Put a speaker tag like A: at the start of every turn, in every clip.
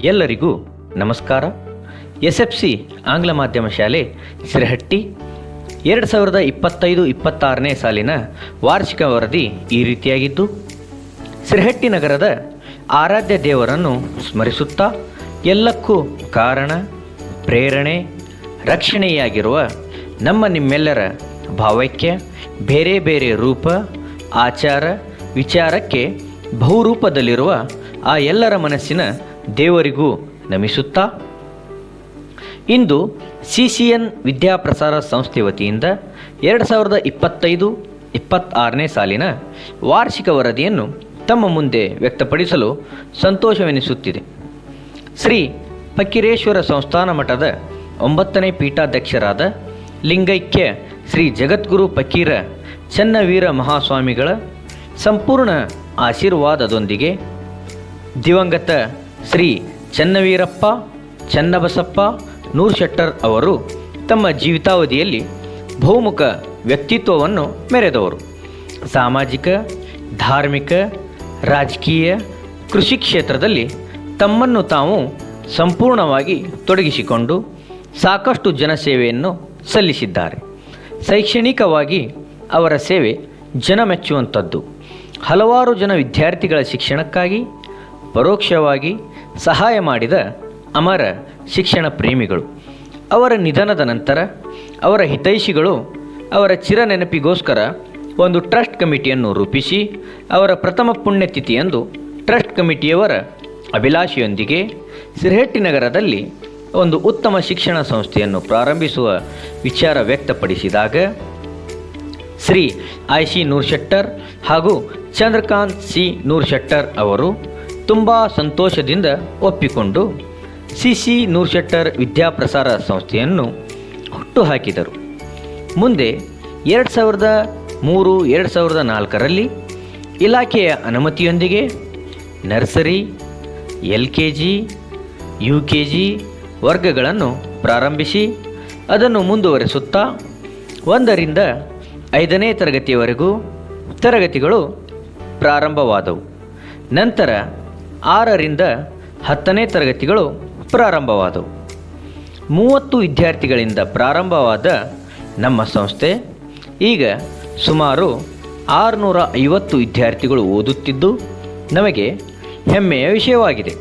A: ಎಲ್ಲರಿಗೂ ನಮಸ್ಕಾರ. SFC ಆಂಗ್ಲ ಮಾಧ್ಯಮ ಶಾಲೆ ಸಿರಹಟ್ಟಿ 2025-26ನೇ ಸಾಲಿನ ವಾರ್ಷಿಕ ವರದಿ ಈ ರೀತಿಯಾಗಿದ್ದು, ಸಿರಹಟ್ಟಿ ನಗರದ ಆರಾಧ್ಯ ದೇವರನ್ನು ಸ್ಮರಿಸುತ್ತಾ ಎಲ್ಲಕ್ಕೂ ಕಾರಣ, ಪ್ರೇರಣೆ, ರಕ್ಷಣೆಯಾಗಿರುವ ನಿಮ್ಮೆಲ್ಲರ ಭಾವೈಕ್ಯ ಬೇರೆ ಬೇರೆ ರೂಪ, ಆಚಾರ, ವಿಚಾರಕ್ಕೆ ಬಹುರೂಪದಲ್ಲಿರುವ ಆ ಎಲ್ಲರ ಮನಸ್ಸಿನ ದೇವರಿಗೂ ನಮಿಸುತ್ತಾ, ಇಂದು CCN ವಿದ್ಯಾಪ್ರಸಾರ ಸಂಸ್ಥೆ ವತಿಯಿಂದ 2025-26ನೇ ಸಾಲಿನ ವಾರ್ಷಿಕ ವರದಿಯನ್ನು ತಮ್ಮ ಮುಂದೆ ವ್ಯಕ್ತಪಡಿಸಲು ಸಂತೋಷವೆನಿಸುತ್ತಿದೆ. ಶ್ರೀ ಫಕ್ಕೀರೇಶ್ವರ ಸಂಸ್ಥಾನ ಮಠದ 9ನೇ ಪೀಠಾಧ್ಯಕ್ಷರಾದ ಲಿಂಗೈಕ್ಯ ಶ್ರೀ ಜಗದ್ಗುರು ಫಕ್ಕೀರ ಚನ್ನವೀರ ಮಹಾಸ್ವಾಮಿಗಳ ಸಂಪೂರ್ಣ ಆಶೀರ್ವಾದದೊಂದಿಗೆ ದಿವಂಗತ ಶ್ರೀ ಚನ್ನವೀರಪ್ಪ ಚನ್ನಬಸಪ್ಪ ನೂರ್ಶೆಟ್ಟರ್ ಅವರು ತಮ್ಮ ಜೀವಿತಾವಧಿಯಲ್ಲಿ ಬಹುಮುಖ ವ್ಯಕ್ತಿತ್ವವನ್ನು ಮೆರೆದವರು. ಸಾಮಾಜಿಕ, ಧಾರ್ಮಿಕ, ರಾಜಕೀಯ, ಕೃಷಿ ಕ್ಷೇತ್ರದಲ್ಲಿ ತಮ್ಮನ್ನು ತಾವು ಸಂಪೂರ್ಣವಾಗಿ ತೊಡಗಿಸಿಕೊಂಡು ಸಾಕಷ್ಟು ಜನಸೇವೆಯನ್ನು ಸಲ್ಲಿಸಿದ್ದಾರೆ. ಶೈಕ್ಷಣಿಕವಾಗಿ ಅವರ ಸೇವೆ ಜನಮೆಚ್ಚುವಂಥದ್ದು. ಹಲವಾರು ಜನ ವಿದ್ಯಾರ್ಥಿಗಳ ಶಿಕ್ಷಣಕ್ಕಾಗಿ ಪರೋಕ್ಷವಾಗಿ ಸಹಾಯ ಮಾಡಿದ ಅಮರ ಶಿಕ್ಷಣ ಪ್ರೇಮಿಗಳು. ಅವರ ನಿಧನದ ನಂತರ ಅವರ ಹಿತೈಷಿಗಳು ಅವರ ಚಿರನೆನಪಿಗೋಸ್ಕರ ಒಂದು ಟ್ರಸ್ಟ್ ಕಮಿಟಿಯನ್ನು ರೂಪಿಸಿ, ಅವರ ಪ್ರಥಮ ಪುಣ್ಯತಿಥಿಯಂದು ಟ್ರಸ್ಟ್ ಕಮಿಟಿಯವರ ಅಭಿಲಾಷೆಯೊಂದಿಗೆ ಸಿರಹಟ್ಟಿ ನಗರದಲ್ಲಿ ಒಂದು ಉತ್ತಮ ಶಿಕ್ಷಣ ಸಂಸ್ಥೆಯನ್ನು ಪ್ರಾರಂಭಿಸುವ ವಿಚಾರ ವ್ಯಕ್ತಪಡಿಸಿದಾಗ ಶ್ರೀ IC ನೂರ್ಶೆಟ್ಟರ್ ಹಾಗೂ ಚಂದ್ರಕಾಂತ್ C ನೂರ್ಶೆಟ್ಟರ್ ಅವರು ತುಂಬ ಸಂತೋಷದಿಂದ ಒಪ್ಪಿಕೊಂಡು CC ನೂರ್ಶೆಟ್ಟರ್ ವಿದ್ಯಾಪ್ರಸಾರ ಸಂಸ್ಥೆಯನ್ನು ಹುಟ್ಟುಹಾಕಿದರು. ಮುಂದೆ 2003-2004ರಲ್ಲಿ ಇಲಾಖೆಯ ಅನುಮತಿಯೊಂದಿಗೆ ನರ್ಸರಿ, LKG, UKG ವರ್ಗಗಳನ್ನು ಪ್ರಾರಂಭಿಸಿ ಅದನ್ನು ಮುಂದುವರೆಸುತ್ತಾ 1ರಿಂದ 5ನೇ ತರಗತಿಯವರೆಗೂ ತರಗತಿಗಳು ಪ್ರಾರಂಭವಾದವು. ನಂತರ 6ರಿಂದ 10ನೇ ತರಗತಿಗಳು ಪ್ರಾರಂಭವಾದವು. 30 ವಿದ್ಯಾರ್ಥಿಗಳಿಂದ ಪ್ರಾರಂಭವಾದ ನಮ್ಮ ಸಂಸ್ಥೆ ಈಗ ಸುಮಾರು 650 ವಿದ್ಯಾರ್ಥಿಗಳು ಓದುತ್ತಿದ್ದು ನಮಗೆ ಹೆಮ್ಮೆಯ ವಿಷಯವಾಗಿದೆ.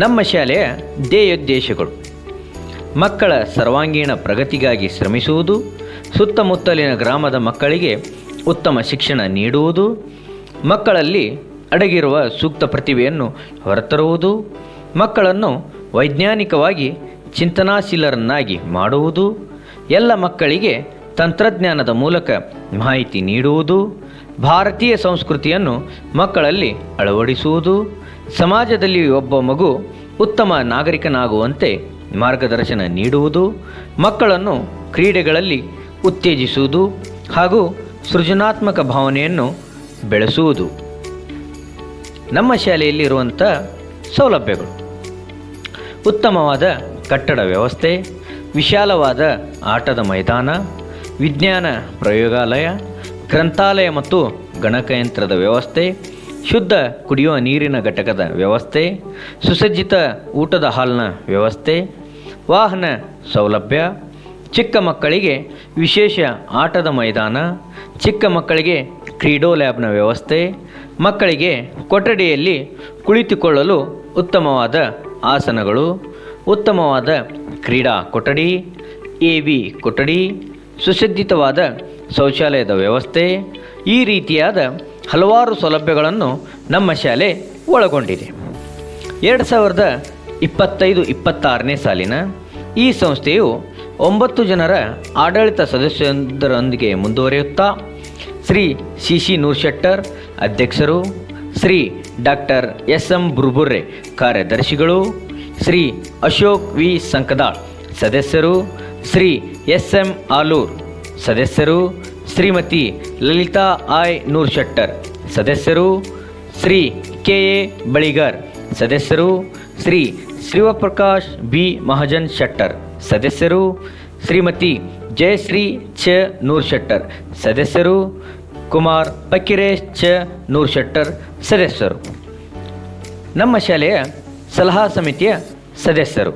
A: ನಮ್ಮ ಶಾಲೆಯ ಧ್ಯೇಯೋದ್ದೇಶಗಳು: ಮಕ್ಕಳ ಸರ್ವಾಂಗೀಣ ಪ್ರಗತಿಗಾಗಿ ಶ್ರಮಿಸುವುದು, ಸುತ್ತಮುತ್ತಲಿನ ಗ್ರಾಮದ ಮಕ್ಕಳಿಗೆ ಉತ್ತಮ ಶಿಕ್ಷಣ ನೀಡುವುದು, ಮಕ್ಕಳಲ್ಲಿ ಅಡಗಿರುವ ಸೂಕ್ತ ಪ್ರತಿಭೆಯನ್ನು ಹೊರತರುವುದು, ಮಕ್ಕಳನ್ನು ವೈಜ್ಞಾನಿಕವಾಗಿ ಚಿಂತನಾಶೀಲರನ್ನಾಗಿ ಮಾಡುವುದು, ಎಲ್ಲ ಮಕ್ಕಳಿಗೆ ತಂತ್ರಜ್ಞಾನದ ಮೂಲಕ ಮಾಹಿತಿ ನೀಡುವುದು, ಭಾರತೀಯ ಸಂಸ್ಕೃತಿಯನ್ನು ಮಕ್ಕಳಲ್ಲಿ ಅಳವಡಿಸುವುದು, ಸಮಾಜದಲ್ಲಿ ಒಬ್ಬ ಮಗು ಉತ್ತಮ ನಾಗರಿಕನಾಗುವಂತೆ ಮಾರ್ಗದರ್ಶನ ನೀಡುವುದು, ಮಕ್ಕಳನ್ನು ಕ್ರೀಡೆಗಳಲ್ಲಿ ಉತ್ತೇಜಿಸುವುದು ಹಾಗೂ ಸೃಜನಾತ್ಮಕ ಭಾವನೆಯನ್ನು ಬೆಳೆಸುವುದು. ನಮ್ಮ ಶಾಲೆಯಲ್ಲಿರುವಂಥ ಸೌಲಭ್ಯಗಳು: ಉತ್ತಮವಾದ ಕಟ್ಟಡ ವ್ಯವಸ್ಥೆ, ವಿಶಾಲವಾದ ಆಟದ ಮೈದಾನ, ವಿಜ್ಞಾನ ಪ್ರಯೋಗಾಲಯ, ಗ್ರಂಥಾಲಯ ಮತ್ತು ಗಣಕಯಂತ್ರದ ವ್ಯವಸ್ಥೆ, ಶುದ್ಧ ಕುಡಿಯುವ ನೀರಿನ ಘಟಕದ ವ್ಯವಸ್ಥೆ, ಸುಸಜ್ಜಿತ ಊಟದ ಹಾಲ್ನ ವ್ಯವಸ್ಥೆ, ವಾಹನ ಸೌಲಭ್ಯ, ಚಿಕ್ಕ ಮಕ್ಕಳಿಗೆ ವಿಶೇಷ ಆಟದ ಮೈದಾನ, ಚಿಕ್ಕ ಮಕ್ಕಳಿಗೆ ಕ್ರೀಡೋ ಲ್ಯಾಬ್ನ ವ್ಯವಸ್ಥೆ, ಮಕ್ಕಳಿಗೆ ಕೊಠಡಿಯಲ್ಲಿ ಕುಳಿತುಕೊಳ್ಳಲು ಉತ್ತಮವಾದ ಆಸನಗಳು, ಉತ್ತಮವಾದ ಕ್ರೀಡಾ ಕೊಠಡಿ, AV ಕೊಠಡಿ, ಸುಸಜ್ಜಿತವಾದ ಶೌಚಾಲಯದ ವ್ಯವಸ್ಥೆ, ಈ ರೀತಿಯಾದ ಹಲವಾರು ಸೌಲಭ್ಯಗಳನ್ನು ನಮ್ಮ ಶಾಲೆ ಒಳಗೊಂಡಿದೆ. 2025-26ನೇ ಸಾಲಿನ ಈ ಸಂಸ್ಥೆಯು 9 ಜನರ ಆಡಳಿತ ಸದಸ್ಯರೊಂದಿಗೆ ಮುಂದುವರಿಯುತ್ತಾ ಶ್ರೀ CC ನೂರ್ಶೆಟ್ಟರ್ ಅಧ್ಯಕ್ಷರು, ಶ್ರೀ ಡಾಕ್ಟರ್ SM ಬುರ್ಬುರ್ರೆ ಕಾರ್ಯದರ್ಶಿಗಳು, ಶ್ರೀ ಅಶೋಕ್ V ಸಂಕದಾಳ್ ಸದಸ್ಯರು, ಶ್ರೀ SM ಆಲೂರ್ ಸದಸ್ಯರು, ಶ್ರೀಮತಿ ಲಲಿತಾ I ನೂರ್ಶೆಟ್ಟರ್ ಸದಸ್ಯರು, ಶ್ರೀ KA ಬಳಿಗಾರ್ ಸದಸ್ಯರು, ಶ್ರೀ ಶಿವಪ್ರಕಾಶ್ B ಮಹಾಜನ್ ಶೆಟ್ಟರ್ ಸದಸ್ಯರು, ಶ್ರೀಮತಿ ಜಯಶ್ರೀ ಚ ನೂರ್ಶೆಟ್ಟರ್ ಸದಸ್ಯರು, ಕುಮಾರ್ ಫಕ್ಕೀರೇಶ್ ಚ ನೂರ್ಶೆಟ್ಟರ್ ಸದಸ್ಯರು. ನಮ್ಮ ಶಾಲೆಯ ಸಲಹಾ ಸಮಿತಿಯ ಸದಸ್ಯರು.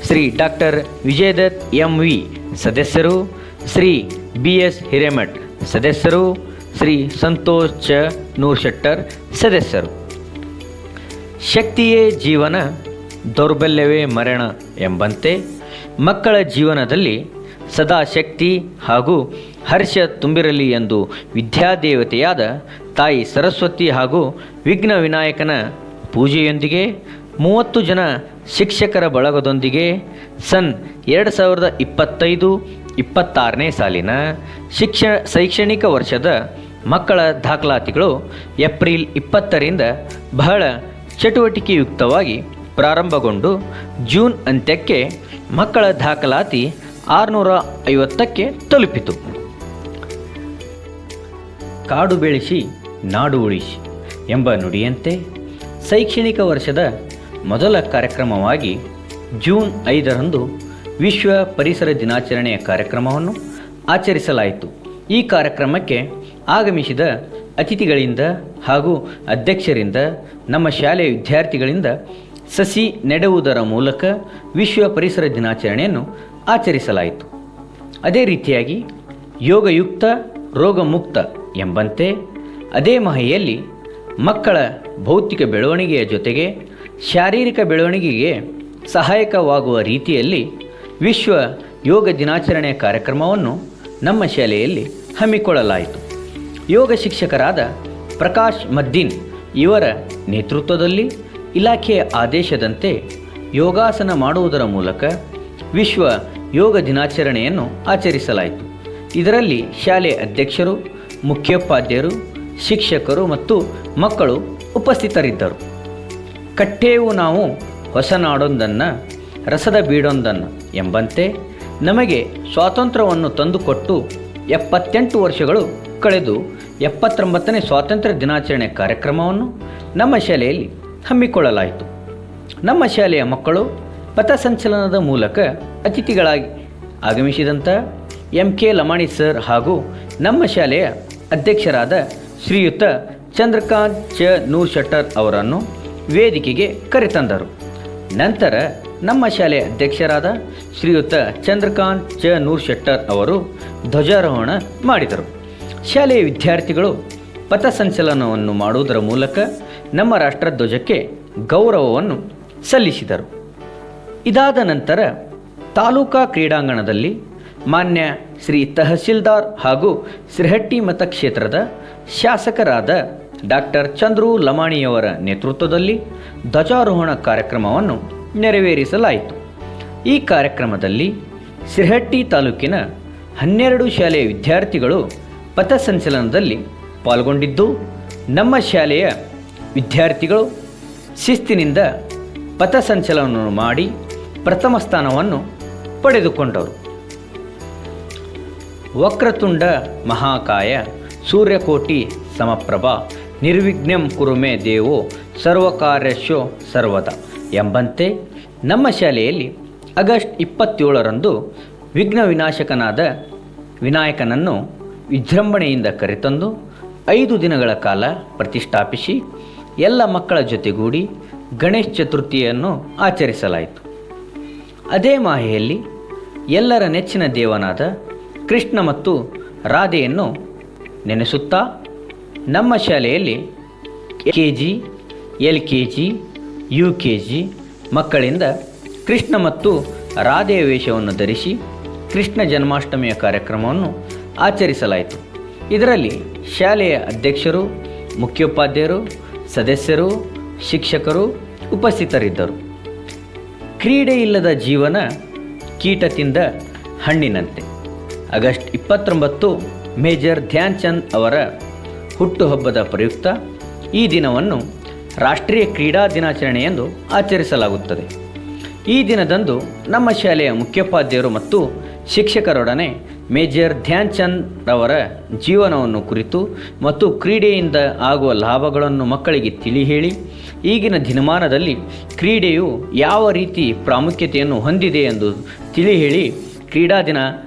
A: ಶ್ರೀ ಡಾಕ್ಟರ್ ವಿಜಯದತ್ MV ಸದಸ್ಯರು. ಶ್ರೀ BS ಹಿರೇಮಠ್ ಸದಸ್ಯರು. ಶ್ರೀ ಸಂತೋಷ್ ಚ ನೂರ್ಶೆಟ್ಟರ್ ಸದಸ್ಯರು. ಶಕ್ತಿಯೇ ಜೀವನ, ದೌರ್ಬಲ್ಯವೇ ಮರಣ ಎಂಬಂತೆ ಮಕ್ಕಳ ಜೀವನದಲ್ಲಿ ಸದಾ ಶಕ್ತಿ ಹಾಗೂ ಹರ್ಷ ತುಂಬಿರಲಿ ಎಂದು ವಿದ್ಯಾದೇವತೆಯಾದ ತಾಯಿ ಸರಸ್ವತಿ ಹಾಗೂ ವಿಘ್ನ ವಿನಾಯಕನ ಪೂಜೆಯೊಂದಿಗೆ 30 ಜನ ಶಿಕ್ಷಕರ ಬಳಗದೊಂದಿಗೆ ಸನ್ 2025-26ನೇ ಸಾಲಿನ ಶೈಕ್ಷಣಿಕ ವರ್ಷದ ಮಕ್ಕಳ ದಾಖಲಾತಿಗಳು ಏಪ್ರಿಲ್ 20ರಿಂದ ಬಹಳ ಚಟುವಟಿಕೆಯುಕ್ತವಾಗಿ ಪ್ರಾರಂಭಗೊಂಡು ಜೂನ್ ಅಂತ್ಯಕ್ಕೆ ಮಕ್ಕಳ ದಾಖಲಾತಿ 650ಕ್ಕೆ ತಲುಪಿತು. ಕಾಡು ಬೆಳೆಸಿ ನಾಡು ಉಳಿಸಿ ಎಂಬ ನುಡಿಯಂತೆ ಶೈಕ್ಷಣಿಕ ವರ್ಷದ ಮೊದಲ ಕಾರ್ಯಕ್ರಮವಾಗಿ ಜೂನ್ 5ರಂದು ವಿಶ್ವ ಪರಿಸರ ದಿನಾಚರಣೆಯ ಕಾರ್ಯಕ್ರಮವನ್ನು ಆಚರಿಸಲಾಯಿತು. ಈ ಕಾರ್ಯಕ್ರಮಕ್ಕೆ ಆಗಮಿಸಿದ ಅತಿಥಿಗಳಿಂದ ಹಾಗೂ ಅಧ್ಯಕ್ಷರಿಂದ ನಮ್ಮ ಶಾಲೆಯ ವಿದ್ಯಾರ್ಥಿಗಳಿಂದ ಸಸಿ ನೆಡುವುದರ ಮೂಲಕ ವಿಶ್ವ ಪರಿಸರ ದಿನಾಚರಣೆಯನ್ನು ಆಚರಿಸಲಾಯಿತು. ಅದೇ ರೀತಿಯಾಗಿ ಯೋಗಯುಕ್ತ ರೋಗಮುಕ್ತ ಎಂಬಂತೆ ಅದೇ ಮಾಹೆಯಲ್ಲಿ ಮಕ್ಕಳ ಭೌತಿಕ ಬೆಳವಣಿಗೆಯ ಜೊತೆಗೆ ಶಾರೀರಿಕ ಬೆಳವಣಿಗೆಗೆ ಸಹಾಯಕವಾಗುವ ರೀತಿಯಲ್ಲಿ ವಿಶ್ವ ಯೋಗ ದಿನಾಚರಣೆಯ ಕಾರ್ಯಕ್ರಮವನ್ನು ನಮ್ಮ ಶಾಲೆಯಲ್ಲಿ ಹಮ್ಮಿಕೊಳ್ಳಲಾಯಿತು. ಯೋಗ ಶಿಕ್ಷಕರಾದ ಪ್ರಕಾಶ್ ಮದ್ದೀನ್ ಇವರ ನೇತೃತ್ವದಲ್ಲಿ ಇಲಾಖೆಯ ಆದೇಶದಂತೆ ಯೋಗಾಸನ ಮಾಡುವುದರ ಮೂಲಕ ವಿಶ್ವ ಯೋಗ ದಿನಾಚರಣೆಯನ್ನು ಆಚರಿಸಲಾಯಿತು. ಇದರಲ್ಲಿ ಶಾಲೆಯ ಅಧ್ಯಕ್ಷರು, ಮುಖ್ಯೋಪಾಧ್ಯಾಯರು, ಶಿಕ್ಷಕರು ಮತ್ತು ಮಕ್ಕಳು ಉಪಸ್ಥಿತರಿದ್ದರು. ಕಟ್ಟೇವು ನಾವು ಹೊಸ ನಾಡೊಂದನ್ನು ರಸದ ಬೀಡೊಂದನ್ನು ಎಂಬಂತೆ ನಮಗೆ ಸ್ವಾತಂತ್ರ್ಯವನ್ನು ತಂದುಕೊಟ್ಟು 78 ವರ್ಷಗಳು ಕಳೆದು 79ನೇ ಸ್ವಾತಂತ್ರ್ಯ ದಿನಾಚರಣೆ ಕಾರ್ಯಕ್ರಮವನ್ನು ನಮ್ಮ ಶಾಲೆಯಲ್ಲಿ ಹಮ್ಮಿಕೊಳ್ಳಲಾಯಿತು. ನಮ್ಮ ಶಾಲೆಯ ಮಕ್ಕಳು ಪಥಸಂಚಲನದ ಮೂಲಕ ಅತಿಥಿಗಳಾಗಿ ಆಗಮಿಸಿದಂಥ MK ಲಮಾಣಿ ಸರ್ ಹಾಗೂ ನಮ್ಮ ಶಾಲೆಯ ಅಧ್ಯಕ್ಷರಾದ ಶ್ರೀಯುತ ಚಂದ್ರಕಾಂತ್ ಚ ನೂರ್ಶೆಟ್ಟರ್ ಅವರನ್ನು ವೇದಿಕೆಗೆ ಕರೆತಂದರು. ನಂತರ ನಮ್ಮ ಶಾಲೆಯ ಅಧ್ಯಕ್ಷರಾದ ಶ್ರೀಯುತ ಚಂದ್ರಕಾಂತ್ ಚ ನೂರ್ಶೆಟ್ಟರ್ ಅವರು ಧ್ವಜಾರೋಹಣ ಮಾಡಿದರು. ಶಾಲೆಯ ವಿದ್ಯಾರ್ಥಿಗಳು ಪಥಸಂಚಲನವನ್ನು ಮಾಡುವುದರ ಮೂಲಕ ನಮ್ಮ ರಾಷ್ಟ್ರಧ್ವಜಕ್ಕೆ ಗೌರವವನ್ನು ಸಲ್ಲಿಸಿದರು. ಇದಾದ ನಂತರ ತಾಲೂಕಾ ಕ್ರೀಡಾಂಗಣದಲ್ಲಿ ಮಾನ್ಯ ಶ್ರೀ ತಹಸೀಲ್ದಾರ್ ಹಾಗೂ ಸಿರಹಟ್ಟಿ ಮತಕ್ಷೇತ್ರದ ಶಾಸಕರಾದ ಡಾಕ್ಟರ್ ಚಂದ್ರು ಲಮಾಣಿಯವರ ನೇತೃತ್ವದಲ್ಲಿ ಧ್ವಜಾರೋಹಣ ಕಾರ್ಯಕ್ರಮವನ್ನು ನೆರವೇರಿಸಲಾಯಿತು. ಈ ಕಾರ್ಯಕ್ರಮದಲ್ಲಿ ಸಿರಹಟ್ಟಿ ತಾಲೂಕಿನ 12 ಶಾಲೆಯ ವಿದ್ಯಾರ್ಥಿಗಳು ಪಥಸಂಚಲನದಲ್ಲಿ ಪಾಲ್ಗೊಂಡಿದ್ದು, ನಮ್ಮ ಶಾಲೆಯ ವಿದ್ಯಾರ್ಥಿಗಳು ಶಿಸ್ತಿನಿಂದ ಪಥಸಂಚಲನವನ್ನು ಮಾಡಿ ಪ್ರಥಮ ಸ್ಥಾನವನ್ನು ಪಡೆದುಕೊಂಡರು. ವಕ್ರತುಂಡ ಮಹಾಕಾಯ ಸೂರ್ಯಕೋಟಿ ಸಮಪ್ರಭ ನಿರ್ವಿಘ್ನಂ ಕುರುಮೆ ದೇವೋ ಸರ್ವಕಾರ್ಯಶೋ ಸರ್ವದ ಎಂಬಂತೆ ನಮ್ಮ ಶಾಲೆಯಲ್ಲಿ ಆಗಸ್ಟ್ 27ರಂದು ವಿಘ್ನ ವಿನಾಶಕನಾದ ವಿನಾಯಕನನ್ನು ವಿಜೃಂಭಣೆಯಿಂದ ಕರೆತಂದು 5 ದಿನಗಳ ಕಾಲ ಪ್ರತಿಷ್ಠಾಪಿಸಿ ಎಲ್ಲ ಮಕ್ಕಳ ಜೊತೆಗೂಡಿ ಗಣೇಶ ಚತುರ್ಥಿಯನ್ನು ಆಚರಿಸಲಾಯಿತು. ಅದೇ ಮಾಹೆಯಲ್ಲಿ ಎಲ್ಲರ ನೆಚ್ಚಿನ ದೇವನಾದ ಕೃಷ್ಣ ಮತ್ತು ರಾಧೆಯನ್ನು ನೆನೆಸುತ್ತಾ ನಮ್ಮ ಶಾಲೆಯಲ್ಲಿ KG, LKG, UKG ಮಕ್ಕಳಿಂದ ಕೃಷ್ಣ ಮತ್ತು ರಾಧೆಯ ವೇಷವನ್ನು ಧರಿಸಿ ಕೃಷ್ಣ ಜನ್ಮಾಷ್ಟಮಿಯ ಕಾರ್ಯಕ್ರಮವನ್ನು ಆಚರಿಸಲಾಯಿತು. ಇದರಲ್ಲಿ ಶಾಲೆಯ ಅಧ್ಯಕ್ಷರು, ಮುಖ್ಯೋಪಾಧ್ಯಾಯರು, ಸದಸ್ಯರು, ಶಿಕ್ಷಕರು ಉಪಸ್ಥಿತರಿದ್ದರು. ಕ್ರೀಡೆ ಇಲ್ಲದ ಜೀವನ ಕೀಟ ತಿಂದ ಹಣ್ಣಿನಂತೆ. ಆಗಸ್ಟ್ 29 ಮೇಜರ್ ಧ್ಯಾನ್ ಚಂದ್ ಅವರ ಹುಟ್ಟುಹಬ್ಬದ ಪ್ರಯುಕ್ತ ಈ ದಿನವನ್ನು ರಾಷ್ಟ್ರೀಯ ಕ್ರೀಡಾ ದಿನಾಚರಣೆ ಎಂದು ಆಚರಿಸಲಾಗುತ್ತದೆ. ಈ ದಿನದಂದು ನಮ್ಮ ಶಾಲೆಯ ಮುಖ್ಯೋಪಾಧ್ಯಾಯರು ಮತ್ತು ಶಿಕ್ಷಕರೊಡನೆ ಮೇಜರ್ ಧ್ಯಾನ್ ಚಂದ್ ಅವರ ಜೀವನವನ್ನು ಕುರಿತು ಮತ್ತು ಕ್ರೀಡೆಯಿಂದ ಆಗುವ ಲಾಭಗಳನ್ನು ಮಕ್ಕಳಿಗೆ ತಿಳಿ ಹೇಳಿ ಈಗಿನ ದಿನಮಾನದಲ್ಲಿ ಕ್ರೀಡೆಯು ಯಾವ ರೀತಿ ಪ್ರಾಮುಖ್ಯತೆಯನ್ನು ಹೊಂದಿದೆ ಎಂದು ತಿಳಿ ಹೇಳಿ ಕ್ರೀಡಾ ದಿನ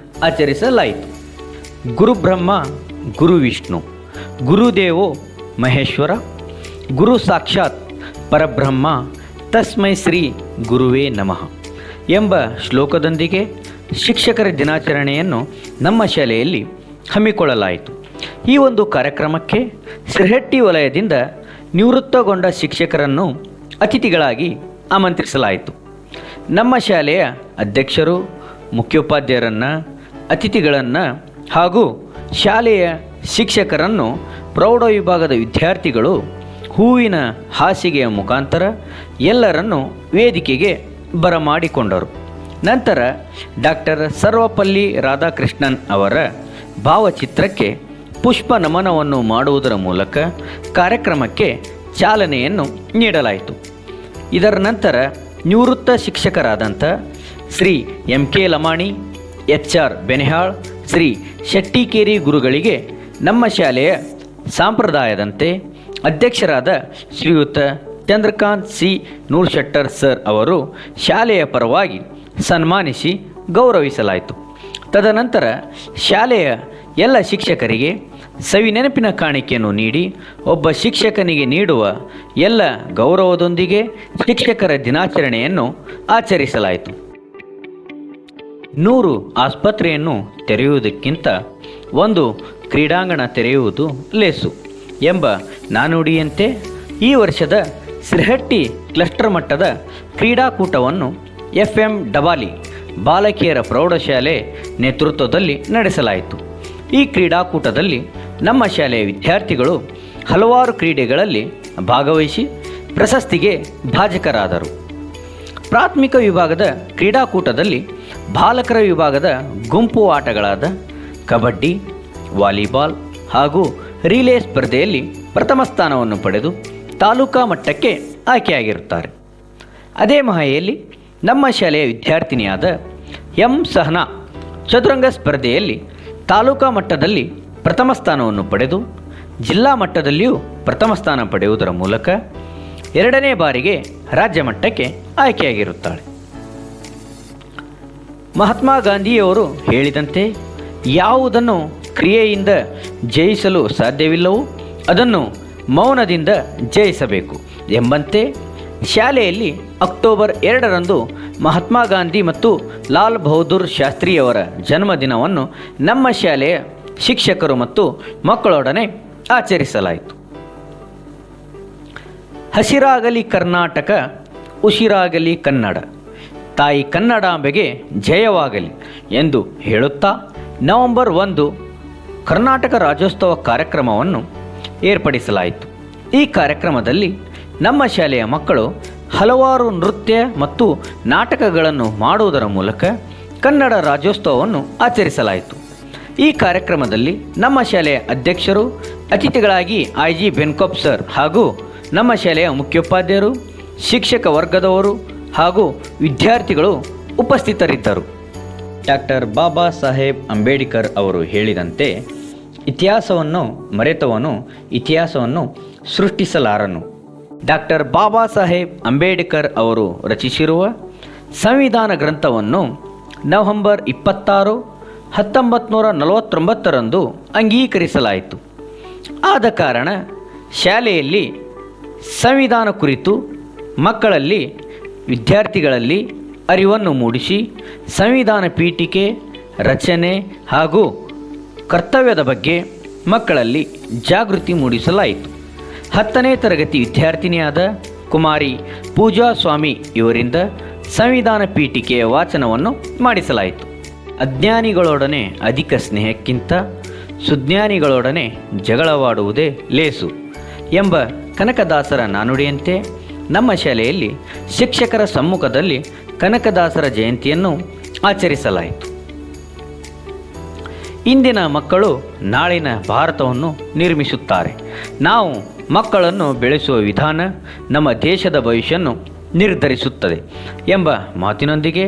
A: ಆಚರಿಸಲಾಯಿತು. ಗುರುಬ್ರಹ್ಮ ಗುರು ವಿಷ್ಣು ಗುರುದೇವೋ ಮಹೇಶ್ವರ ಗುರು ಸಾಕ್ಷಾತ್ ಪರಬ್ರಹ್ಮ ತಸ್ಮೈ ಶ್ರೀ ಗುರುವೇ ನಮಃ ಎಂಬ ಶ್ಲೋಕದೊಂದಿಗೆ ಶಿಕ್ಷಕರ ದಿನಾಚರಣೆಯನ್ನು ನಮ್ಮ ಶಾಲೆಯಲ್ಲಿ ಹಮ್ಮಿಕೊಳ್ಳಲಾಯಿತು. ಈ ಒಂದು ಕಾರ್ಯಕ್ರಮಕ್ಕೆ ಸಿರಹಟ್ಟಿ ವಲಯದಿಂದ ನಿವೃತ್ತಗೊಂಡ ಶಿಕ್ಷಕರನ್ನು ಅತಿಥಿಗಳಾಗಿ ಆಮಂತ್ರಿಸಲಾಯಿತು. ನಮ್ಮ ಶಾಲೆಯ ಅಧ್ಯಕ್ಷರು, ಮುಖ್ಯೋಪಾಧ್ಯಾಯರನ್ನು, ಅತಿಥಿಗಳನ್ನು ಹಾಗೂ ಶಾಲೆಯ ಶಿಕ್ಷಕರನ್ನು ಪ್ರೌಢ ವಿಭಾಗದ ವಿದ್ಯಾರ್ಥಿಗಳು ಹೂವಿನ ಹಾಸಿಗೆಯ ಮುಖಾಂತರ ಎಲ್ಲರನ್ನು ವೇದಿಕೆಗೆ ಬರಮಾಡಿಕೊಂಡರು. ನಂತರ ಡಾಕ್ಟರ್ ಸರ್ವಪಲ್ಲಿ ರಾಧಾಕೃಷ್ಣನ್ ಅವರ ಭಾವಚಿತ್ರಕ್ಕೆ ಪುಷ್ಪ ನಮನವನ್ನು ಮಾಡುವುದರ ಮೂಲಕ ಕಾರ್ಯಕ್ರಮಕ್ಕೆ ಚಾಲನೆಯನ್ನು ನೀಡಲಾಯಿತು. ಇದರ ನಂತರ ನಿವೃತ್ತ ಶಿಕ್ಷಕರಾದಂಥ ಶ್ರೀ MK ಲಮಾಣಿ, HR ಬೆನೆಹಾಳ್, ಶ್ರೀ ಶೆಟ್ಟಿಕೇರಿ ಗುರುಗಳಿಗೆ ನಮ್ಮ ಶಾಲೆಯ ಸಂಪ್ರದಾಯದಂತೆ ಅಧ್ಯಕ್ಷರಾದ ಶ್ರೀಯುತ ಚಂದ್ರಕಾಂತ್ C. ನೂರ್ಶೆಟ್ಟರ್ ಸರ್ ಅವರು ಶಾಲೆಯ ಪರವಾಗಿ ಸನ್ಮಾನಿಸಿ ಗೌರವಿಸಲಾಯಿತು. ತದನಂತರ ಶಾಲೆಯ ಎಲ್ಲ ಶಿಕ್ಷಕರಿಗೆ ಸವಿನೆನಪಿನ ಕಾಣಿಕೆಯನ್ನು ನೀಡಿ ಒಬ್ಬ ಶಿಕ್ಷಕನಿಗೆ ನೀಡುವ ಎಲ್ಲ ಗೌರವದೊಂದಿಗೆ ಶಿಕ್ಷಕರ ದಿನಾಚರಣೆಯನ್ನು ಆಚರಿಸಲಾಯಿತು. 100 ಆಸ್ಪತ್ರೆಯನ್ನು ತೆರೆಯುವುದಕ್ಕಿಂತ ಒಂದು ಕ್ರೀಡಾಂಗಣ ತೆರೆಯುವುದು ಲೇಸು ಎಂಬ ನಾನುಡಿಯಂತೆ ಈ ವರ್ಷದ ಸಿರಹಟ್ಟಿ ಕ್ಲಸ್ಟರ್ ಮಟ್ಟದ ಕ್ರೀಡಾಕೂಟವನ್ನು FM ಡಬಾಲಿ ಬಾಲಕಿಯರ ಪ್ರೌಢಶಾಲೆ ನೇತೃತ್ವದಲ್ಲಿ ನಡೆಸಲಾಯಿತು. ಈ ಕ್ರೀಡಾಕೂಟದಲ್ಲಿ ನಮ್ಮ ಶಾಲೆಯ ವಿದ್ಯಾರ್ಥಿಗಳು ಹಲವಾರು ಕ್ರೀಡೆಗಳಲ್ಲಿ ಭಾಗವಹಿಸಿ ಪ್ರಶಸ್ತಿಗೆ ಭಾಜಕರಾದರು. ಪ್ರಾಥಮಿಕ ವಿಭಾಗದ ಕ್ರೀಡಾಕೂಟದಲ್ಲಿ ಬಾಲಕರ ವಿಭಾಗದ ಗುಂಪು ಆಟಗಳಾದ ಕಬಡ್ಡಿ, ವಾಲಿಬಾಲ್ ಹಾಗೂ ರಿಲೇ ಸ್ಪರ್ಧೆಯಲ್ಲಿ ಪ್ರಥಮ ಸ್ಥಾನವನ್ನು ಪಡೆದು ತಾಲೂಕಾ ಮಟ್ಟಕ್ಕೆ ಆಯ್ಕೆಯಾಗಿರುತ್ತಾರೆ. ಅದೇ ಮಾಹೆಯಲ್ಲಿ ನಮ್ಮ ಶಾಲೆಯ ವಿದ್ಯಾರ್ಥಿನಿಯಾದ M. ಸಹನಾ ಚದುರಂಗ ಸ್ಪರ್ಧೆಯಲ್ಲಿ ತಾಲೂಕಾ ಮಟ್ಟದಲ್ಲಿ ಪ್ರಥಮ ಸ್ಥಾನವನ್ನು ಪಡೆದು ಜಿಲ್ಲಾ ಮಟ್ಟದಲ್ಲಿಯೂ ಪ್ರಥಮ ಸ್ಥಾನ ಪಡೆಯುವುದರ ಮೂಲಕ 2ನೇ ಬಾರಿಗೆ ರಾಜ್ಯ ಮಟ್ಟಕ್ಕೆ ಆಯ್ಕೆಯಾಗಿರುತ್ತಾಳೆ. ಮಹಾತ್ಮ ಗಾಂಧಿಯವರು ಹೇಳಿದಂತೆ ಯಾವುದನ್ನು ಕ್ರಿಯೆಯಿಂದ ಜಯಿಸಲು ಸಾಧ್ಯವಿಲ್ಲವೋ ಅದನ್ನು ಮೌನದಿಂದ ಜಯಿಸಬೇಕು ಎಂಬಂತೆ ಶಾಲೆಯಲ್ಲಿ ಅಕ್ಟೋಬರ್ 2ರಂದು ಮಹಾತ್ಮ ಗಾಂಧಿ ಮತ್ತು ಲಾಲ್ ಬಹದ್ದೂರ್ ಶಾಸ್ತ್ರಿಯವರ ಜನ್ಮದಿನವನ್ನು ನಮ್ಮ ಶಾಲೆಯ ಶಿಕ್ಷಕರು ಮತ್ತು ಮಕ್ಕಳೊಡನೆ ಆಚರಿಸಲಾಯಿತು. ಹಸಿರಾಗಲಿ ಕರ್ನಾಟಕ, ಉಸಿರಾಗಲಿ ಕನ್ನಡ, ತಾಯಿ ಕನ್ನಡಾಂಬೆಗೆ ಜಯವಾಗಲಿ ಎಂದು ಹೇಳುತ್ತಾ ನವೆಂಬರ್ 1 ಕರ್ನಾಟಕ ರಾಜ್ಯೋತ್ಸವ ಕಾರ್ಯಕ್ರಮವನ್ನು ಏರ್ಪಡಿಸಲಾಯಿತು. ಈ ಕಾರ್ಯಕ್ರಮದಲ್ಲಿ ನಮ್ಮ ಶಾಲೆಯ ಮಕ್ಕಳು ಹಲವಾರು ನೃತ್ಯ ಮತ್ತು ನಾಟಕಗಳನ್ನು ಮಾಡುವುದರ ಮೂಲಕ ಕನ್ನಡ ರಾಜ್ಯೋತ್ಸವವನ್ನು ಆಚರಿಸಲಾಯಿತು. ಈ ಕಾರ್ಯಕ್ರಮದಲ್ಲಿ ನಮ್ಮ ಶಾಲೆಯ ಅಧ್ಯಕ್ಷರು, ಅತಿಥಿಗಳಾಗಿ IG ಬೆನ್ಕೊಪ್ ಸರ್ ಹಾಗೂ ನಮ್ಮ ಶಾಲೆಯ ಮುಖ್ಯೋಪಾಧ್ಯಾಯರು, ಶಿಕ್ಷಕ ವರ್ಗದವರು ಹಾಗೂ ವಿದ್ಯಾರ್ಥಿಗಳು ಉಪಸ್ಥಿತರಿದ್ದರು. ಡಾಕ್ಟರ್ ಬಾಬಾ ಸಾಹೇಬ್ ಅಂಬೇಡ್ಕರ್ ಅವರು ಹೇಳಿದಂತೆ ಇತಿಹಾಸವನ್ನು ಮರೆತವನು ಇತಿಹಾಸವನ್ನು ಸೃಷ್ಟಿಸಲಾರನು. ಡಾಕ್ಟರ್ ಬಾಬಾ ಸಾಹೇಬ್ ಅಂಬೇಡ್ಕರ್ ಅವರು ರಚಿಸಿರುವ ಸಂವಿಧಾನ ಗ್ರಂಥವನ್ನು ನವೆಂಬರ್ 26, 1949ರಂದು ಅಂಗೀಕರಿಸಲಾಯಿತು. ಆದ ಕಾರಣ ಶಾಲೆಯಲ್ಲಿ ಸಂವಿಧಾನ ಕುರಿತು ಮಕ್ಕಳಲ್ಲಿ, ವಿದ್ಯಾರ್ಥಿಗಳಲ್ಲಿ ಅರಿವನ್ನು ಮೂಡಿಸಿ ಸಂವಿಧಾನ ಪೀಠಿಕೆ, ರಚನೆ ಹಾಗೂ ಕರ್ತವ್ಯದ ಬಗ್ಗೆ ಮಕ್ಕಳಲ್ಲಿ ಜಾಗೃತಿ ಮೂಡಿಸಲಾಯಿತು. 10ನೇ ತರಗತಿ ವಿದ್ಯಾರ್ಥಿನಿಯಾದ ಕುಮಾರಿ ಪೂಜಾ ಸ್ವಾಮಿ ಇವರಿಂದ ಸಂವಿಧಾನ ಪೀಠಿಕೆಯ ವಾಚನವನ್ನು ಮಾಡಿಸಲಾಯಿತು. ಅಜ್ಞಾನಿಗಳೊಡನೆ ಅಧಿಕ ಸ್ನೇಹಕ್ಕಿಂತ ಸುಜ್ಞಾನಿಗಳೊಡನೆ ಜಗಳವಾಡುವುದೇ ಲೇಸು ಎಂಬ ಕನಕದಾಸರ ನಾನುಡಿಯಂತೆ ನಮ್ಮ ಶಾಲೆಯಲ್ಲಿ ಶಿಕ್ಷಕರ ಸಮ್ಮುಖದಲ್ಲಿ ಕನಕದಾಸರ ಜಯಂತಿಯನ್ನು ಆಚರಿಸಲಾಯಿತು. ಇಂದಿನ ಮಕ್ಕಳು ನಾಳಿನ ಭಾರತವನ್ನು ನಿರ್ಮಿಸುತ್ತಾರೆ. ನಾವು ಮಕ್ಕಳನ್ನು ಬೆಳೆಸುವ ವಿಧಾನ ನಮ್ಮ ದೇಶದ ಭವಿಷ್ಯವನ್ನು ನಿರ್ಧರಿಸುತ್ತದೆ ಎಂಬ ಮಾತಿನೊಂದಿಗೆ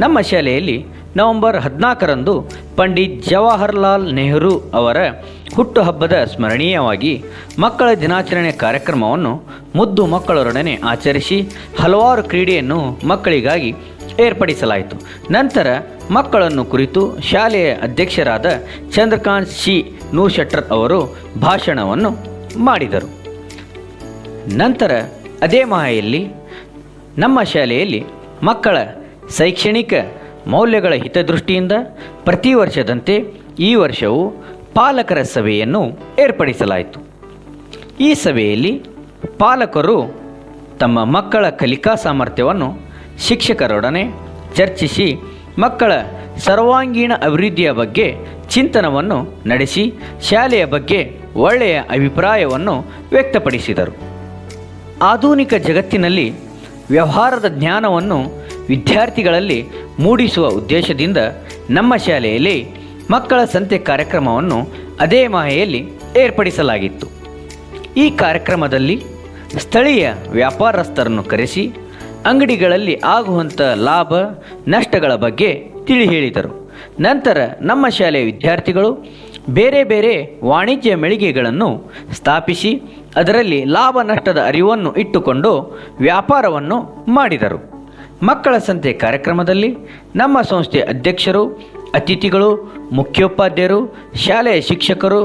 A: ನಮ್ಮ ಶಾಲೆಯಲ್ಲಿ ನವೆಂಬರ್ 14ರಂದು ಪಂಡಿತ್ ಜವಾಹರ್ಲಾಲ್ ನೆಹರು ಅವರ ಹುಟ್ಟುಹಬ್ಬದ ಸ್ಮರಣೀಯವಾಗಿ ಮಕ್ಕಳ ದಿನಾಚರಣೆ ಕಾರ್ಯಕ್ರಮವನ್ನು ಮುದ್ದು ಮಕ್ಕಳೊಡನೆ ಆಚರಿಸಿ ಹಲವಾರು ಕ್ರೀಡೆಯನ್ನು ಮಕ್ಕಳಿಗಾಗಿ ಏರ್ಪಡಿಸಲಾಯಿತು. ನಂತರ ಮಕ್ಕಳನ್ನು ಕುರಿತು ಶಾಲೆಯ ಅಧ್ಯಕ್ಷರಾದ ಚಂದ್ರಕಾಂತ್ C. ನೂರ್ಶೆಟ್ಟರ್ ಅವರು ಭಾಷಣವನ್ನು ಮಾಡಿದರು. ನಂತರ ಅದೇ ಮಾಹೆಯಲ್ಲಿ ನಮ್ಮ ಶಾಲೆಯಲ್ಲಿ ಮಕ್ಕಳ ಶೈಕ್ಷಣಿಕ ಮೌಲ್ಯಗಳ ಹಿತದೃಷ್ಟಿಯಿಂದ ಪ್ರತಿ ವರ್ಷದಂತೆ ಈ ವರ್ಷವೂ ಪಾಲಕರ ಸಭೆಯನ್ನು ಏರ್ಪಡಿಸಲಾಯಿತು. ಈ ಸಭೆಯಲ್ಲಿ ಪಾಲಕರು ತಮ್ಮ ಮಕ್ಕಳ ಕಲಿಕಾ ಸಾಮರ್ಥ್ಯವನ್ನು ಶಿಕ್ಷಕರೊಡನೆ ಚರ್ಚಿಸಿ ಮಕ್ಕಳ ಸರ್ವಾಂಗೀಣ ಅಭಿವೃದ್ಧಿಯ ಬಗ್ಗೆ ಚಿಂತನವನ್ನು ನಡೆಸಿ ಶಾಲೆಯ ಬಗ್ಗೆ ಒಳ್ಳೆಯ ಅಭಿಪ್ರಾಯವನ್ನು ವ್ಯಕ್ತಪಡಿಸಿದರು. ಆಧುನಿಕ ಜಗತ್ತಿನಲ್ಲಿ ವ್ಯವಹಾರದ ಜ್ಞಾನವನ್ನು ವಿದ್ಯಾರ್ಥಿಗಳಲ್ಲಿ ಮೂಡಿಸುವ ಉದ್ದೇಶದಿಂದ ನಮ್ಮ ಶಾಲೆಯಲ್ಲಿ ಮಕ್ಕಳ ಸಂತೆ ಕಾರ್ಯಕ್ರಮವನ್ನು ಅದೇ ಮಾಹೆಯಲ್ಲಿ ಏರ್ಪಡಿಸಲಾಗಿತ್ತು. ಈ ಕಾರ್ಯಕ್ರಮದಲ್ಲಿ ಸ್ಥಳೀಯ ವ್ಯಾಪಾರಸ್ಥರನ್ನು ಕರೆಸಿ ಅಂಗಡಿಗಳಲ್ಲಿ ಆಗುವಂಥ ಲಾಭ ನಷ್ಟಗಳ ಬಗ್ಗೆ ತಿಳಿ ಹೇಳಿದರು. ನಂತರ ನಮ್ಮ ಶಾಲೆಯ ವಿದ್ಯಾರ್ಥಿಗಳು ಬೇರೆ ಬೇರೆ ವಾಣಿಜ್ಯ ಮಳಿಗೆಗಳನ್ನು ಸ್ಥಾಪಿಸಿ ಅದರಲ್ಲಿ ಲಾಭ ನಷ್ಟದ ಅರಿವನ್ನು ಇಟ್ಟುಕೊಂಡು ವ್ಯಾಪಾರವನ್ನು ಮಾಡಿದರು. ಮಕ್ಕಳ ಸಂತೆ ಕಾರ್ಯಕ್ರಮದಲ್ಲಿ ನಮ್ಮ ಸಂಸ್ಥೆಯ ಅಧ್ಯಕ್ಷರು, ಅತಿಥಿಗಳು, ಮುಖ್ಯೋಪಾಧ್ಯಾಯರು, ಶಾಲೆಯ ಶಿಕ್ಷಕರು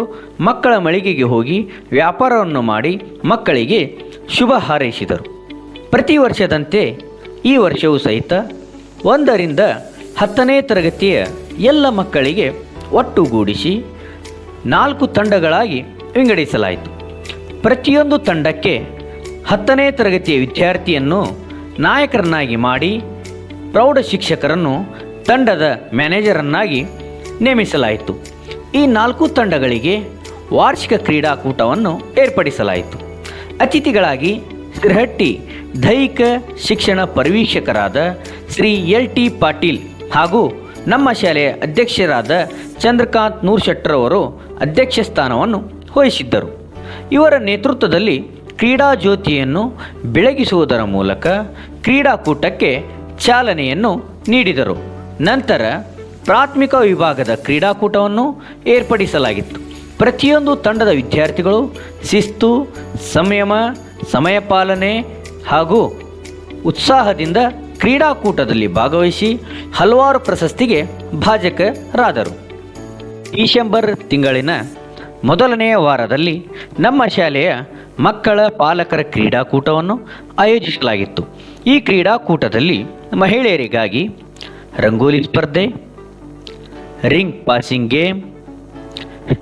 A: ಮಕ್ಕಳ ಮಳಿಗೆಗೆ ಹೋಗಿ ವ್ಯಾಪಾರವನ್ನು ಮಾಡಿ ಮಕ್ಕಳಿಗೆ ಶುಭ ಹಾರೈಸಿದರು. ಪ್ರತಿ ವರ್ಷದಂತೆ ಈ ವರ್ಷವೂ ಸಹಿತ 1ರಿಂದ 10ನೇ ತರಗತಿಯ ಎಲ್ಲ ಮಕ್ಕಳಿಗೆ ಒಟ್ಟುಗೂಡಿಸಿ 4 ತಂಡಗಳಾಗಿ ವಿಂಗಡಿಸಲಾಯಿತು. ಪ್ರತಿಯೊಂದು ತಂಡಕ್ಕೆ 10ನೇ ತರಗತಿಯ ವಿದ್ಯಾರ್ಥಿಯನ್ನು ನಾಯಕರನ್ನಾಗಿ ಮಾಡಿ ಪ್ರೌಢ ಶಿಕ್ಷಕರನ್ನು ತಂಡದ ಮ್ಯಾನೇಜರನ್ನಾಗಿ ನೇಮಿಸಲಾಯಿತು. ಈ 4 ತಂಡಗಳಿಗೆ ವಾರ್ಷಿಕ ಕ್ರೀಡಾಕೂಟವನ್ನು ಏರ್ಪಡಿಸಲಾಯಿತು. ಅತಿಥಿಗಳಾಗಿ ಸಿರಹಟ್ಟಿ ದೈಹಿಕ ಶಿಕ್ಷಣ ಪರಿವೀಕ್ಷಕರಾದ ಶ್ರೀ LT ಪಾಟೀಲ್ ಹಾಗೂ ನಮ್ಮ ಶಾಲೆಯ ಅಧ್ಯಕ್ಷರಾದ ಚಂದ್ರಕಾಂತ್ ನೂರ್ಶೆಟ್ಟರ್ ಅವರು ಅಧ್ಯಕ್ಷ ಸ್ಥಾನವನ್ನು ವಹಿಸಿದ್ದರು. ಇವರ ನೇತೃತ್ವದಲ್ಲಿ ಕ್ರೀಡಾ ಜ್ಯೋತಿಯನ್ನು ಬೆಳಗಿಸುವುದರ ಮೂಲಕ ಕ್ರೀಡಾಕೂಟಕ್ಕೆ ಚಾಲನೆಯನ್ನು ನೀಡಿದರು. ನಂತರ ಪ್ರಾಥಮಿಕ ವಿಭಾಗದ ಕ್ರೀಡಾಕೂಟವನ್ನು ಏರ್ಪಡಿಸಲಾಗಿತ್ತು. ಪ್ರತಿಯೊಂದು ತಂಡದ ವಿದ್ಯಾರ್ಥಿಗಳು ಶಿಸ್ತು, ಸಂಯಮ, ಸಮಯ ಪಾಲನೆ ಹಾಗೂ ಉತ್ಸಾಹದಿಂದ ಕ್ರೀಡಾಕೂಟದಲ್ಲಿ ಭಾಗವಹಿಸಿ ಹಲವಾರು ಪ್ರಶಸ್ತಿಗೆ ಭಾಜಕರಾದರು. ಡಿಸೆಂಬರ್ ತಿಂಗಳಿನ ಮೊದಲನೆಯ ವಾರದಲ್ಲಿ ನಮ್ಮ ಶಾಲೆಯ ಮಕ್ಕಳ ಪಾಲಕರ ಕ್ರೀಡಾಕೂಟವನ್ನು ಆಯೋಜಿಸಲಾಗಿತ್ತು. ಈ ಕ್ರೀಡಾಕೂಟದಲ್ಲಿ ಮಹಿಳೆಯರಿಗಾಗಿ ರಂಗೋಲಿ ಸ್ಪರ್ಧೆ, ring passing game,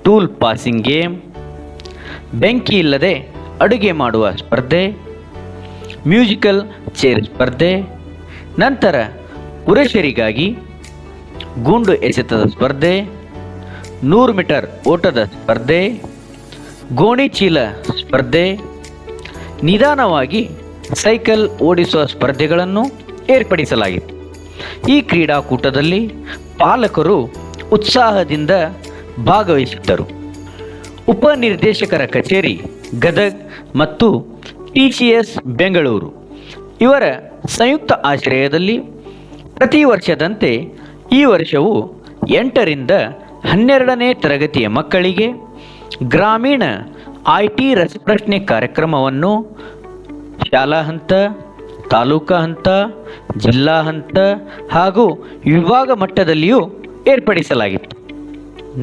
A: tool passing game, ಬೆಂಕಿ ಇಲ್ಲದೆ ಅಡುಗೆ ಮಾಡುವ ಸ್ಪರ್ಧೆ, ಮ್ಯೂಸಿಕಲ್ ಚೇರ್ ಸ್ಪರ್ಧೆ, ನಂತರ ಪುರುಷರಿಗಾಗಿ ಗುಂಡು ಎಸೆತದ ಸ್ಪರ್ಧೆ, 100 ಮೀಟರ್ ಓಟದ ಸ್ಪರ್ಧೆ, ಗೋಣಿ ಚೀಲ ಸ್ಪರ್ಧೆ, ನಿಧಾನವಾಗಿ ಸೈಕಲ್ ಓಡಿಸುವ ಸ್ಪರ್ಧೆಗಳನ್ನು ಏರ್ಪಡಿಸಲಾಗಿತ್ತು. ಈ ಕ್ರೀಡಾಕೂಟದಲ್ಲಿ ಪಾಲಕರು ಉತ್ಸಾಹದಿಂದ ಭಾಗವಹಿಸಿದ್ದರು. ಉಪನಿರ್ದೇಶಕರ ಕಚೇರಿ ಗದಗ್ ಮತ್ತು TCS ಬೆಂಗಳೂರು ಇವರ ಸಂಯುಕ್ತ ಆಶ್ರಯದಲ್ಲಿ ಪ್ರತಿ ವರ್ಷದಂತೆ ಈ ವರ್ಷವೂ 8ರಿಂದ 12ನೇ ತರಗತಿಯ ಮಕ್ಕಳಿಗೆ ಗ್ರಾಮೀಣ IT ರಸಪ್ರಶ್ನೆ ಕಾರ್ಯಕ್ರಮವನ್ನು ಶಾಲಾ ಹಂತ, ತಾಲೂಕಾ ಹಂತ, ಜಿಲ್ಲಾ ಹಂತ ಹಾಗೂ ವಿಭಾಗ ಮಟ್ಟದಲ್ಲಿಯೂ ಏರ್ಪಡಿಸಲಾಗಿತ್ತು.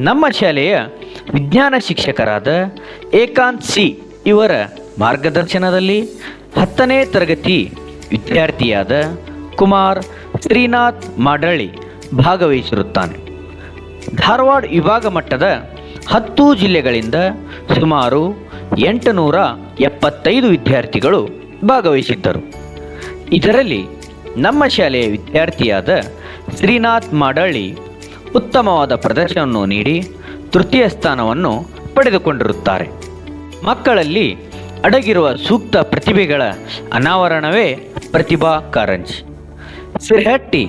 A: ನಮ್ಮ ಶಾಲೆಯ ವಿಜ್ಞಾನ ಶಿಕ್ಷಕರಾದ ಏಕಾಂತ್ ಸಿ ಇವರ ಮಾರ್ಗದರ್ಶನದಲ್ಲಿ 10ನೇ ತರಗತಿ ವಿದ್ಯಾರ್ಥಿಯಾದ ಕುಮಾರ್ ಶ್ರೀನಾಥ್ ಮಾಡಳ್ಳಿ ಭಾಗವಹಿಸಿರುತ್ತಾನೆ. ಧಾರವಾಡ ವಿಭಾಗ ಮಟ್ಟದ 10 ಜಿಲ್ಲೆಗಳಿಂದ ಸುಮಾರು 875 ವಿದ್ಯಾರ್ಥಿಗಳು ಭಾಗವಹಿಸಿದ್ದರು. ಇದರಲ್ಲಿ ನಮ್ಮ ಶಾಲೆಯ ವಿದ್ಯಾರ್ಥಿಯಾದ ಶ್ರೀನಾಥ್ ಮಾಡಳ್ಳಿ ಉತ್ತಮವಾದ ಪ್ರದರ್ಶನವನ್ನು ನೀಡಿ ತೃತೀಯ ಸ್ಥಾನವನ್ನು ಪಡೆದುಕೊಂಡಿರುತ್ತಾರೆ. ಮಕ್ಕಳಲ್ಲಿ ಅಡಗಿರುವ ಸೂಕ್ತ ಪ್ರತಿಭೆಗಳ ಅನಾವರಣವೇ ಪ್ರತಿಭಾ ಕಾರಂಜಿ. ಸಿರಹಟ್ಟಿ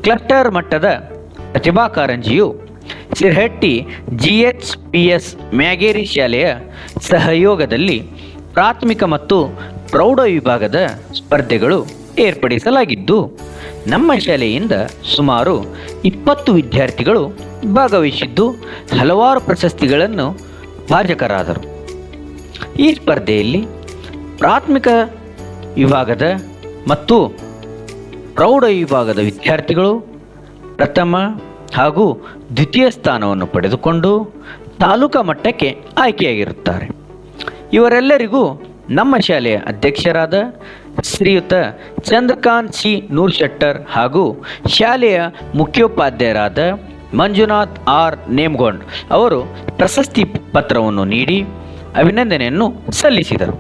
A: ಕ್ಲಸ್ಟರ್ ಮಟ್ಟದ ಪ್ರತಿಭಾ ಕಾರಂಜಿಯು ಸಿರಹಟ್ಟಿ GHPS ಮ್ಯಾಗೇರಿ ಶಾಲೆಯ ಸಹಯೋಗದಲ್ಲಿ ಪ್ರಾಥಮಿಕ ಮತ್ತು ಪ್ರೌಢ ವಿಭಾಗದ ಸ್ಪರ್ಧೆಗಳು ಏರ್ಪಡಿಸಲಾಗಿದ್ದು ನಮ್ಮ ಶಾಲೆಯಿಂದ ಸುಮಾರು 20 ವಿದ್ಯಾರ್ಥಿಗಳು ಭಾಗವಹಿಸಿದ್ದು ಹಲವಾರು ಪ್ರಶಸ್ತಿಗಳನ್ನು ಭಾಜಕರಾದರು. ಈ ಸ್ಪರ್ಧೆಯಲ್ಲಿ ಪ್ರಾಥಮಿಕ ವಿಭಾಗದ ಮತ್ತು ಪ್ರೌಢ ವಿಭಾಗದ ವಿದ್ಯಾರ್ಥಿಗಳು ಪ್ರಥಮ ಹಾಗೂ ದ್ವಿತೀಯ ಸ್ಥಾನವನ್ನು ಪಡೆದುಕೊಂಡು ತಾಲೂಕಾ ಮಟ್ಟಕ್ಕೆ ಆಯ್ಕೆಯಾಗಿರುತ್ತಾರೆ. ಇವರೆಲ್ಲರಿಗೂ ನಮ್ಮ ಶಾಲೆಯ ಅಧ್ಯಕ್ಷರಾದ ಶ್ರೀಯುತ ಚಂದ್ರಕಾಂತ್ ಸಿ ನೂರ್ಶೆಟ್ಟರ್ ಹಾಗೂ ಶಾಲೆಯ ಮುಖ್ಯೋಪಾಧ್ಯಾಯರಾದ ಮಂಜುನಾಥ್ ಆರ್ ನೇಮ್ಗೊಂಡ್ ಅವರು ಪ್ರಶಸ್ತಿ ಪತ್ರವನ್ನು ನೀಡಿ ಅಭಿನಂದನೆಯನ್ನು ಸಲ್ಲಿಸಿದರು.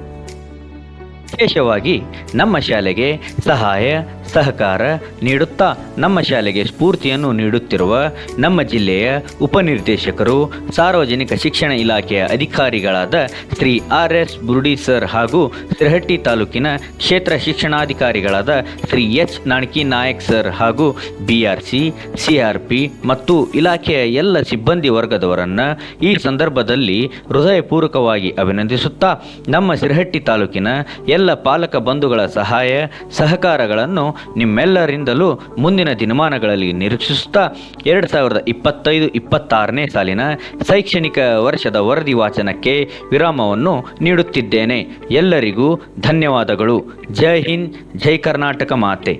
A: ವಿಶೇಷವಾಗಿ ನಮ್ಮ ಶಾಲೆಗೆ ಸಹಾಯ ಸಹಕಾರ ನೀಡುತ್ತಾ ನಮ್ಮ ಶಾಲೆಗೆ ಸ್ಫೂರ್ತಿಯನ್ನು ನೀಡುತ್ತಿರುವ ನಮ್ಮ ಜಿಲ್ಲೆಯ ಉಪನಿರ್ದೇಶಕರು, ಸಾರ್ವಜನಿಕ ಶಿಕ್ಷಣ ಇಲಾಖೆಯ ಅಧಿಕಾರಿಗಳಾದ ಶ್ರೀ RS ಬುರ್ಡಿ ಸರ್ ಹಾಗೂ ಸಿರಹಟ್ಟಿ ತಾಲೂಕಿನ ಕ್ಷೇತ್ರ ಶಿಕ್ಷಣಾಧಿಕಾರಿಗಳಾದ ಶ್ರೀ H ನಾಣಕಿ ನಾಯಕ್ ಸರ್ ಹಾಗೂ BRC, CRP ಮತ್ತು ಇಲಾಖೆಯ ಎಲ್ಲ ಸಿಬ್ಬಂದಿ ವರ್ಗದವರನ್ನು ಈ ಸಂದರ್ಭದಲ್ಲಿ ಹೃದಯಪೂರ್ವಕವಾಗಿ ಅಭಿನಂದಿಸುತ್ತಾ ನಮ್ಮ ಸಿರಹಟ್ಟಿ ತಾಲೂಕಿನ ಎಲ್ಲ ಪಾಲಕ ಬಂಧುಗಳ ಸಹಾಯ ಸಹಕಾರಗಳನ್ನು ನಿಮ್ಮೆಲ್ಲರಿಂದಲೂ ಮುಂದಿನ ದಿನಮಾನಗಳಲ್ಲಿ ನಿರೀಕ್ಷಿಸುತ್ತಾ 2025-26ನೇ ಸಾಲಿನ ಶೈಕ್ಷಣಿಕ ವರ್ಷದ ವರದಿ ವಾಚನಕ್ಕೆ ವಿರಾಮವನ್ನು ನೀಡುತ್ತಿದ್ದೇನೆ. ಎಲ್ಲರಿಗೂ ಧನ್ಯವಾದಗಳು. ಜೈ ಹಿಂದ್, ಜೈ ಕರ್ನಾಟಕ ಮಾತೆ.